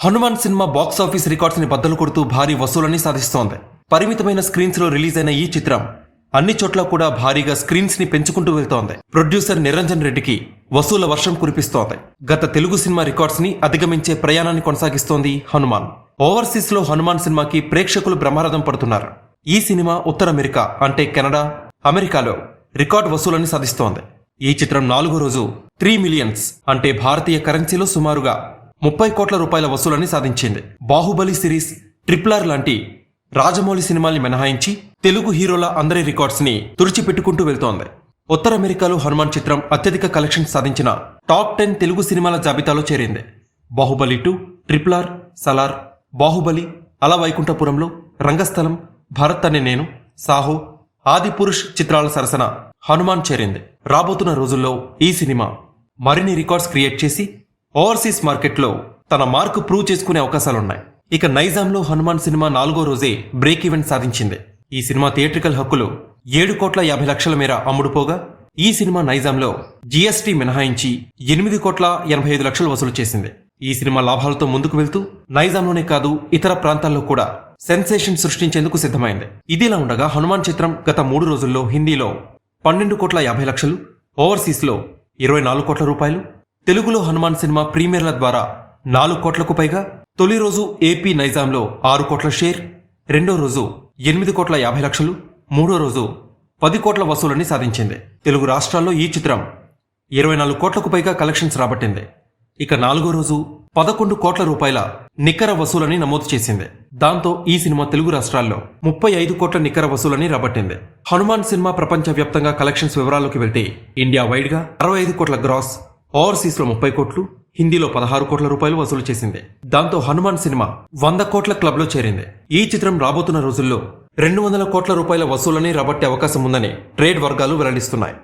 Hanuman cinema box office records ని బద్దలు కొడుతూ భారీ వసూలని సాధిస్తోంది. పరిమితమైన స్క్రీన్స్ లో రిలీజ్ అయిన ఈ చిత్రం అన్ని చోట్ల కూడా భారీగా స్క్రీన్స్ ని పెంచుకుంటూ వెళ్తోంది. ప్రొడ్యూసర్ నిరంజన్ రెడ్డికి వసూల వర్షం కురిపిస్తోంది. గత తెలుగు సినిమా రికార్డ్స్ ని అధిగమించే ప్రయాణాన్ని కొనసాగిస్తోంది హనుమాన్. ఓవర్సీస్ లో హనుమాన్ సినిమాకి ప్రేక్షకులు బ్రహ్మరథం పడుతున్నారు. ఈ సినిమా ఉత్తర అమెరికా అంటే కెనడా, అమెరికాలో రికార్డ్ వసూలని సాధిస్తోంది. ఈ చిత్రం 4వ రోజు 3 మిలియన్స్ అంటే భారతీయ కరెన్సీలో సుమారుగా 30 కోట్ల రూపాయల వసూలని సాధించింది. బాహుబలి సిరీస్, RRR లాంటి రాజమౌళి సినిమాల్ని మినహాయించి తెలుగు హీరోల అందరి రికార్డ్స్ ని తుడిచిపెట్టుకుంటూ వెళ్తోంది. ఉత్తర అమెరికాలో హనుమాన్ చిత్రం అత్యధిక కలెక్షన్స్ సాధించిన టాప్ 10 తెలుగు సినిమాల జాబితాలో చేరింది. బాహుబలి 2, RRR, సలార్, బాహుబలి, అల వైకుంఠపురంలో, రంగస్థలం, భరత్ అనే నేను, సాహో, ఆదిపురుష్ చిత్రాల సరసన హనుమాన్ చేరింది. రాబోతున్న రోజుల్లో ఈ సినిమా మరిన్ని రికార్డ్స్ క్రియేట్ చేసి ఓవర్సీస్ మార్కెట్లో తన మార్కు ప్రూవ్ చేసుకునే అవకాశాలున్నాయి. ఇక నైజాంలో హనుమాన్ సినిమా 4వ రోజే బ్రేక్ ఈవెన్ సాధించింది. ఈ సినిమా థియేట్రికల్ హక్కులు 7,50,00,000 మేర అమ్ముడుపోగా ఈ సినిమా నైజాంలో జీఎస్టీ మినహాయించి 8,85,00,000 వసూలు చేసింది. ఈ సినిమా లాభాలతో ముందుకు వెళ్తూ నైజాంలోనే కాదు ఇతర ప్రాంతాల్లో కూడా సెన్సేషన్ సృష్టించేందుకు సిద్ధమైంది. ఇదిలా ఉండగా హనుమాన్ చిత్రం గత 3 రోజుల్లో హిందీలో 12,50,00,000, ఓవర్సీస్ లో 24 కోట్ల రూపాయలు, తెలుగులో హనుమాన్ సినిమా ప్రీమియర్ల ద్వారా 4 కోట్లకు పైగా, తొలి రోజు ఏపీ నైజాంలో 6 కోట్ల షేర్, రెండో రోజు 8,50,00,000, మూడో రోజు 10 కోట్ల వసూలని సాధించింది. తెలుగు రాష్ట్రాల్లో ఈ చిత్రం 24 కోట్లకు పైగా కలెక్షన్స్ రాబట్టింది. ఇక 4వ రోజు 11 కోట్ల రూపాయల నికర వసూలని నమోదు చేసింది. దాంతో ఈ సినిమా తెలుగు రాష్ట్రాల్లో 35 కోట్ల నికర వసూలని రాబట్టింది. హనుమాన్ సినిమా ప్రపంచవ్యాప్తంగా కలెక్షన్స్ వివరాల్లోకి వెళ్తే ఇండియా వైడ్ గా 65 కోట్ల గ్రాస్, ఓవర్సీస్ లో 30 కోట్లు, హిందీలో 16 కోట్ల రూపాయలు వసూలు చేసింది. దాంతో హనుమాన్ సినిమా 100 కోట్ల క్లబ్ లో చేరింది. ఈ చిత్రం రాబోతున్న రోజుల్లో 200 కోట్ల రూపాయల వసూలని రాబట్టే అవకాశం ఉందని ట్రేడ్ వర్గాలు వెల్లడిస్తున్నాయి.